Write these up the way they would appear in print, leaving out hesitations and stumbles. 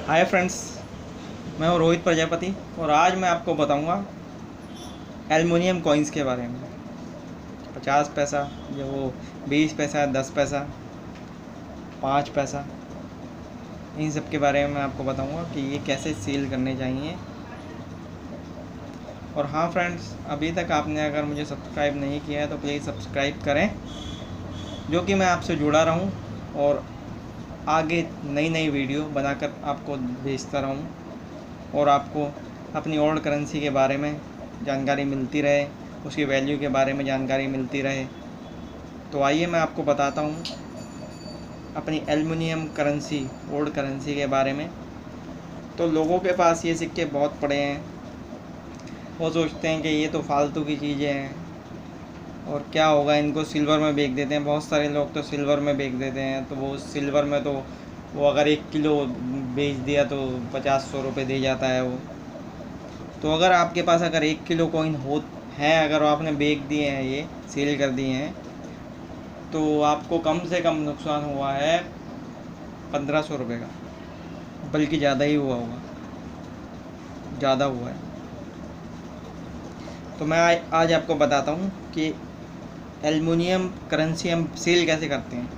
Hi friends, मैं हूँ रोहित प्रजापति और आज मैं आपको बताऊंगा एल्युमिनियम कॉइन्स के बारे में। 50 पैसा, जो वो 20 पैसा, 10 पैसा, 5 पैसा, इन सब के बारे में मैं आपको बताऊंगा कि ये कैसे सील करने चाहिए। और हाँ फ्रेंड्स, अभी तक आपने अगर मुझे सब्सक्राइब नहीं किया है तो प्लीज़ सब्सक्राइब करें, जो कि मैं आपसे जुड़ा रहूँ और आगे नई नई वीडियो बनाकर आपको भेजता रहूँ और आपको अपनी ओल्ड करेंसी के बारे में जानकारी मिलती रहे, उसकी वैल्यू के बारे में जानकारी मिलती रहे। तो आइए मैं आपको बताता हूँ अपनी एल्युमिनियम करेंसी, ओल्ड करेंसी के बारे में। तो लोगों के पास ये सिक्के बहुत पड़े हैं, वो सोचते हैं कि ये तो फालतू की चीज़ें हैं और क्या होगा, इनको सिल्वर में बेच देते हैं। बहुत सारे लोग तो सिल्वर में बेच देते हैं, तो वो सिल्वर में तो वो अगर 1 किलो बेच दिया तो 50-100 रुपये दे जाता है वो। तो अगर आपके पास अगर 1 किलो कॉइन हो है, अगर आपने बेच दिए हैं, ये सेल कर दिए हैं, तो आपको कम से कम नुकसान हुआ है 1500 रुपये का, बल्कि ज़्यादा ही हुआ होगा, ज़्यादा हुआ है। तो मैं आज आपको बताता हूँ कि एल्युमिनियम करेंसी हम सेल कैसे करते हैं,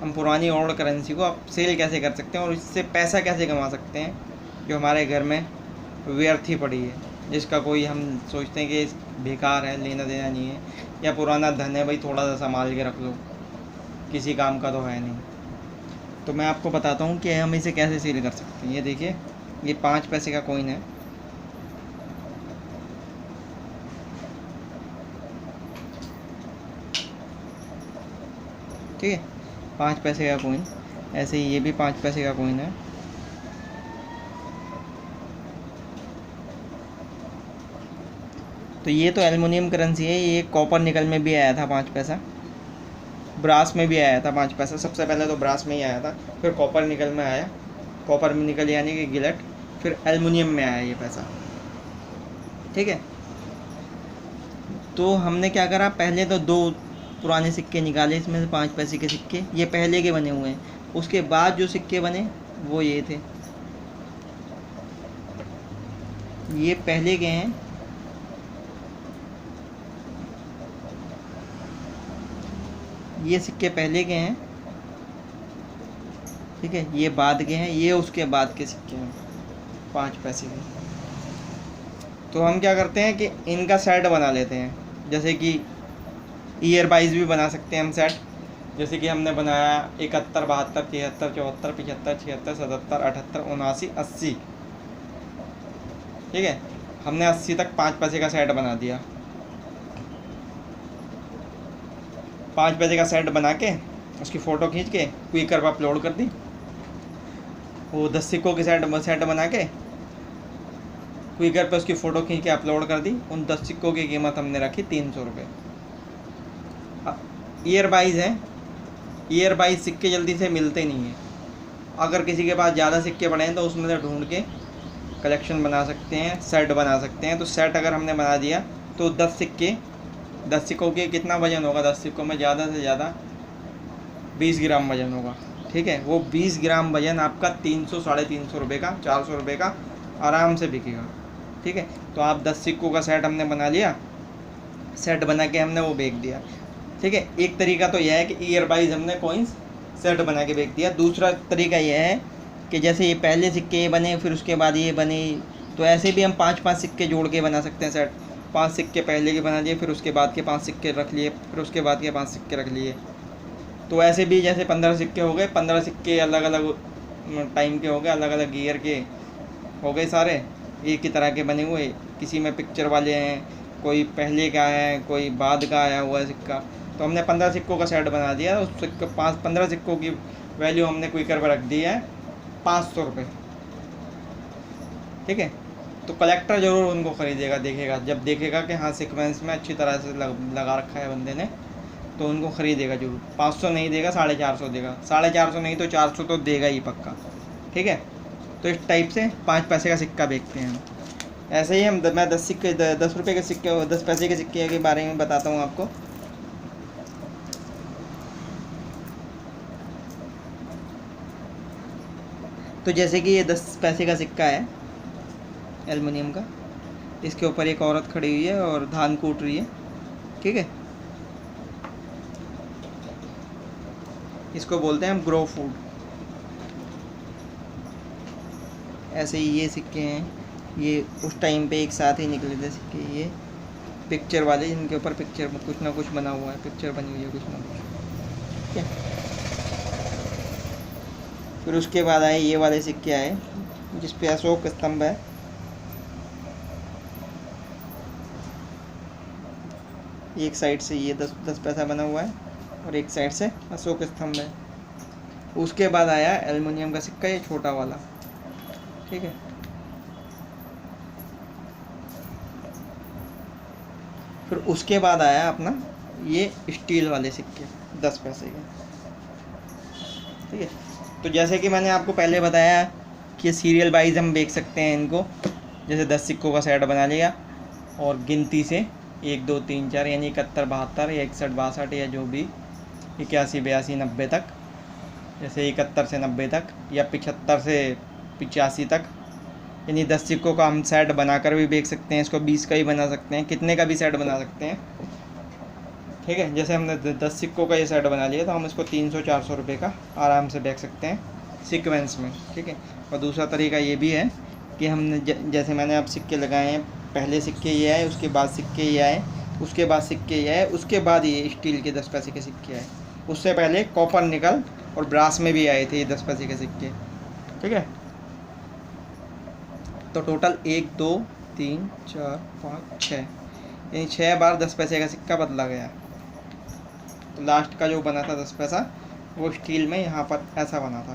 हम पुरानी ओल्ड करेंसी को आप सेल कैसे कर सकते हैं और इससे पैसा कैसे कमा सकते हैं, जो हमारे घर में व्यर्थ ही पड़ी है, जिसका कोई हम सोचते हैं कि बेकार है, लेना देना नहीं है, या पुराना धन है भाई, थोड़ा सा संभाल के रख लो, किसी काम का तो है नहीं। तो मैं आपको बताता हूँ कि हम इसे कैसे सेल कर सकते हैं। ये देखिए, ये 5 पैसे का कॉइन है। ठीक है, 5 पैसे का कॉइन। ऐसे ही ये भी 5 पैसे का कॉइन है। तो ये तो एल्युमिनियम करेंसी है। ये कॉपर निकल में भी आया था 5 पैसा, ब्रास में भी आया था 5 पैसा। सबसे पहले तो ब्रास में ही आया था, फिर कॉपर निकल में आया, कॉपर में निकल यानी कि गिलेट, फिर एल्युमिनियम में आया ये पैसा। ठीक है, तो हमने क्या करा, पहले तो 2 पुराने सिक्के निकाले, इसमें से 5 पैसे के सिक्के, ये पहले के बने हुए हैं। उसके बाद जो सिक्के बने वो ये थे, ये पहले के हैं। ये सिक्के पहले के हैं, ठीक है, ये बाद के हैं, ये उसके बाद के सिक्के हैं 5 पैसे के। तो हम क्या करते हैं कि इनका सेट बना लेते हैं, जैसे कि ईयर वाइज भी बना सकते हैं हम सेट। जैसे कि हमने बनाया 71, 72, 73, 74, 75, 76, 77, 78, 79, 80। ठीक है, हमने 80 तक 5 पैसे का सेट बना दिया। 5 पैसे का सेट बना के उसकी फ़ोटो खींच के क्विकर पर अपलोड कर दी। वो 10 सिक्कों की सेट बना के क्विकर पे उसकी फ़ोटो खींच के अपलोड कर दी। उन 10 सिक्कों की कीमत हमने रखी 300 रुपये। ईयर वाइज है, ईयर वाइज सिक्के जल्दी से मिलते नहीं हैं। अगर किसी के पास ज़्यादा सिक्के पड़े हैं तो उसमें से ढूंढ के कलेक्शन बना सकते हैं, सेट बना सकते हैं। तो सेट अगर हमने बना दिया तो 10 सिक्कों के कितना वजन होगा, 10 सिक्कों में ज़्यादा से ज़्यादा 20 ग्राम वजन होगा। ठीक है, वो 20 ग्राम वजन आपका 300, 350 रुपये का, 400 रुपये का आराम से बिकेगा। ठीक है, तो आप 10 सिक्कों का सेट हमने बना लिया, सेट बना के हमने वो बेच दिया। ठीक है, एक तरीका तो यह है कि ईयर वाइज हमने कॉइन्स सेट बना के बेच दिया। दूसरा तरीका यह है कि जैसे ये पहले सिक्के ये बने, फिर उसके बाद ये बने, तो ऐसे भी हम 5-5 सिक्के जोड़ के बना सकते हैं सेट। 5 सिक्के पहले के बना लिए, फिर उसके बाद के 5 सिक्के रख लिए, फिर उसके बाद के 5 सिक्के रख लिए। तो ऐसे भी जैसे 15 सिक्के हो गए, 15 सिक्के अलग अलग टाइम के हो गए, अलग अलग ईयर के हो गए, सारे एक ही तरह के बने हुए। किसी में पिक्चर वाले हैं, कोई पहले का है, कोई बाद का आया हुआ है सिक्का। तो हमने 15 सिक्कों का सेट बना दिया। उस 15 सिक्कों की वैल्यू हमने क्विकर पर रख दी है 500 रुपये। ठीक है, तो कलेक्टर ज़रूर उनको ख़रीदेगा, देखेगा, जब देखेगा कि हाँ सीक्वेंस में अच्छी तरह से लगा रखा है बंदे ने, तो उनको ख़रीदेगा ज़रूर। 500 नहीं देगा, 450 देगा, 450 नहीं तो 400 तो देगा ही पक्का। ठीक है, तो इस टाइप से 5 पैसे का सिक्का बेचते हैं हम। ऐसे ही हम मैं 10 रुपये के सिक्के, 10 पैसे के सिक्के के बारे में बताता हूँ आपको। तो जैसे कि ये 10 पैसे का सिक्का है एल्युमिनियम का, इसके ऊपर एक औरत खड़ी हुई है और धान कूट रही है, ठीक है। इसको बोलते हैं हम ग्रो फूड। ऐसे ही ये सिक्के हैं, ये उस टाइम पे एक साथ ही निकले थे सिक्के, ये पिक्चर वाले जिनके ऊपर पिक्चर कुछ ना कुछ बना हुआ है, पिक्चर बनी हुई है कुछ ना कुछ, ठीक है। फिर उसके बाद आए ये वाले सिक्के आए जिस पे अशोक स्तंभ है, एक साइड से ये 10 पैसा बना हुआ है और एक साइड से अशोक स्तंभ है। उसके बाद आया एल्युमिनियम का सिक्का, ये छोटा वाला, ठीक है। फिर उसके बाद आया अपना ये स्टील वाले सिक्के 10 पैसे के, ठीक है। तो जैसे कि मैंने आपको पहले बताया कि सीरियल वाइज हम बेच सकते हैं इनको, जैसे 10 सिक्कों का सेट बना लिया और गिनती से 1 2 3 4 यानी 71 72 या 61 62 या जो भी 81 82 90 तक, जैसे 71 से 90 तक या 75 से 85 तक, यानी 10 सिक्कों का हम सेट बनाकर भी बेच सकते हैं। इसको 20 का ही बना सकते हैं, कितने का भी सेट बना सकते हैं, ठीक है। जैसे हमने 10 सिक्कों का ये सेट बना लिया तो हम इसको 300-400 रुपये का आराम से बेच सकते हैं सीक्वेंस में, ठीक है। और दूसरा तरीका ये भी है कि हमने जैसे मैंने अब सिक्के लगाए हैं, पहले सिक्के ये आए, उसके बाद सिक्के ये आए, उसके बाद सिक्के ये आए, उसके बाद ये स्टील के 10 पैसे के सिक्के आए, उससे पहले कॉपर निकल और ब्रास में भी आए थे ये 10 पैसे के सिक्के, ठीक है। तो टोटल 1 2 3 4 5 6 यानी 6 बार 10 पैसे का सिक्का बदला गया। तो लास्ट का जो बना था 10 पैसा वो स्टील में यहाँ पर ऐसा बना था,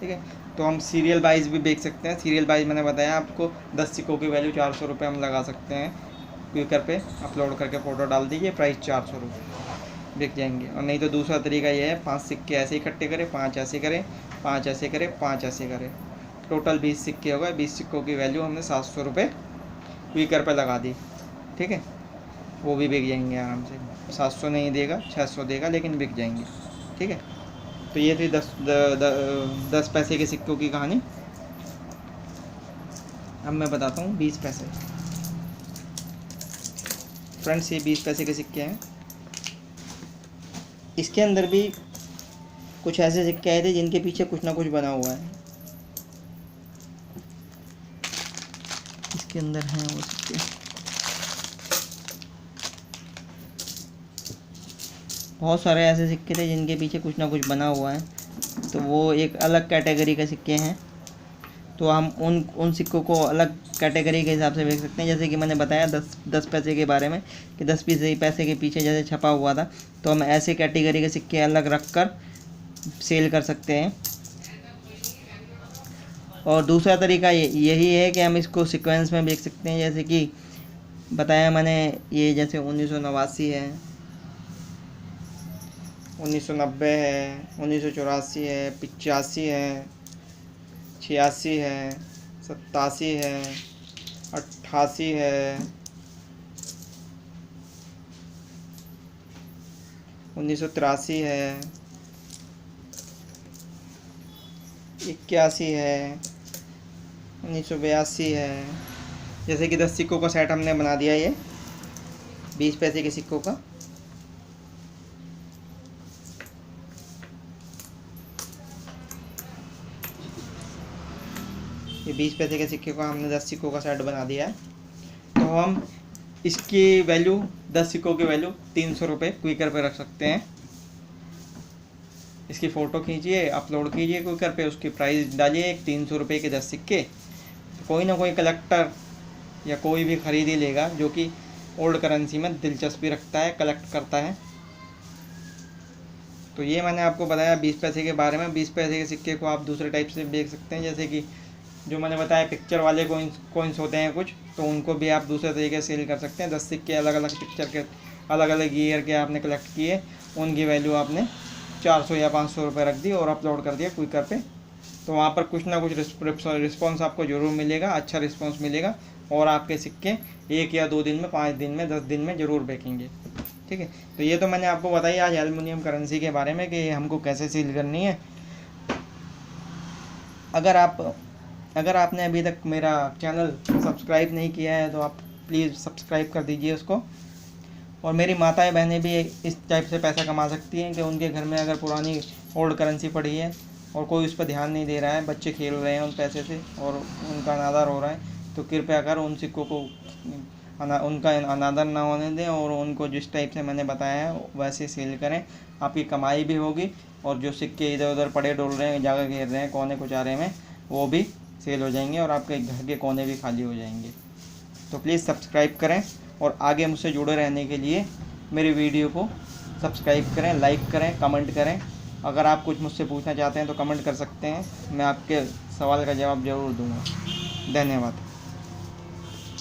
ठीक है। तो हम सीरियल वाइज भी बेच सकते हैं। सीरियल वाइज मैंने बताया आपको, 10 सिक्कों की वैल्यू 400 रुपये हम लगा सकते हैं, क्विकर पे अपलोड करके फ़ोटो डाल दीजिए, प्राइस 400 रुपये, बिक जाएंगे। और नहीं तो दूसरा तरीका ये है, 5 सिक्के ऐसे इकट्ठे करें, 5 ऐसे करें, 5 ऐसे करें, 5 ऐसे करें, टोटल 20 सिक्के हो गए। 20 सिक्कों की वैल्यू हमने 700 रुपये क्विकर पे लगा दी, ठीक है। वो भी बिक जाएंगे आराम से, 700 नहीं देगा 600 देगा, लेकिन बिक जाएंगे, ठीक है। तो ये थी 10 पैसे के सिक्कों की कहानी। अब मैं बताता हूँ 20 पैसे। फ्रेंड्स ये 20 पैसे के सिक्के हैं, इसके अंदर भी कुछ ऐसे सिक्के आए थे जिनके पीछे कुछ ना कुछ बना हुआ है। इसके अंदर हैं वो सिक्के, बहुत सारे ऐसे सिक्के थे जिनके पीछे कुछ ना कुछ बना हुआ है, तो वो एक अलग कैटेगरी के सिक्के हैं। तो हम उन सिक्कों को अलग कैटेगरी के हिसाब से बेच सकते हैं। जैसे कि मैंने बताया 10 पैसे के बारे में कि 10 पैसे के पीछे जैसे छपा हुआ था, तो हम ऐसे कैटेगरी के सिक्के अलग रख कर सेल कर सकते हैं। और दूसरा तरीका यही है कि हम इसको सीक्वेंस में बेच सकते हैं। जैसे कि बताया मैंने, ये जैसे 1989 है, 1990 है, 1984 है, 85 है, 86 है, 87 है, 88 है, 1983 है, 81 है, 1982 है। जैसे कि 10 सिक्कों का सेट हमने बना दिया, ये 20 पैसे के सिक्कों का। ये 20 पैसे के सिक्के को हमने 10 सिक्कों का सेट बना दिया है। तो हम इसकी वैल्यू 10 सिक्कों की वैल्यू 300 रुपये क्विकर पे रख सकते हैं। इसकी फ़ोटो खींचिए, अपलोड कीजिए क्विकर पे, उसकी प्राइस डालिए 300 रुपये के 10 सिक्के। तो कोई ना कोई कलेक्टर या कोई भी ख़रीद ही लेगा जो कि ओल्ड करेंसी में दिलचस्पी रखता है, कलेक्ट करता है। तो ये मैंने आपको बताया 20 पैसे के बारे में। 20 पैसे के सिक्के को आप दूसरे टाइप से देख सकते हैं, जैसे कि जो मैंने बताया पिक्चर वाले कोइंस होते हैं कुछ, तो उनको भी आप दूसरे तरीके से सेल कर सकते हैं। 10 सिक्के अलग अलग पिक्चर के, अलग अलग ईयर के आपने कलेक्ट किए, उनकी वैल्यू आपने 400 या 500 रुपये रख दी और अपलोड कर दिया क्विकर पे, तो वहाँ पर कुछ ना कुछ रिस्पॉन्स आपको ज़रूर मिलेगा, अच्छा रिस्पॉन्स मिलेगा। और आपके सिक्के 1 या 2 दिन में, 5 दिन में, 10 दिन में ज़रूर बिकेंगे, ठीक है। तो ये तो मैंने आपको बताई आज एल्युमिनियम करेंसी के बारे में कि हमको कैसे सेल करनी है। अगर आपने अभी तक मेरा चैनल सब्सक्राइब नहीं किया है तो आप प्लीज़ सब्सक्राइब कर दीजिए उसको। और मेरी माताएं बहनें भी इस टाइप से पैसा कमा सकती हैं कि उनके घर में अगर पुरानी ओल्ड करेंसी पड़ी है और कोई उस पर ध्यान नहीं दे रहा है, बच्चे खेल रहे हैं उन पैसे से और उनका अनादर हो रहा है, तो कृपया कर उन सिक्कों को उनका अनादर ना होने दें और उनको जिस टाइप से मैंने बताया है वैसे सेल करें। आपकी कमाई भी होगी और जो सिक्के इधर उधर पड़े डोल रहे हैं, जगह घेर रहे हैं कोने कुचारे में, वो भी सेल हो जाएंगे और आपके घर के कोने भी खाली हो जाएंगे। तो प्लीज़ सब्सक्राइब करें और आगे मुझसे जुड़े रहने के लिए मेरी वीडियो को सब्सक्राइब करें, लाइक करें, कमेंट करें। अगर आप कुछ मुझसे पूछना चाहते हैं तो कमेंट कर सकते हैं, मैं आपके सवाल का जवाब ज़रूर दूंगा। धन्यवाद।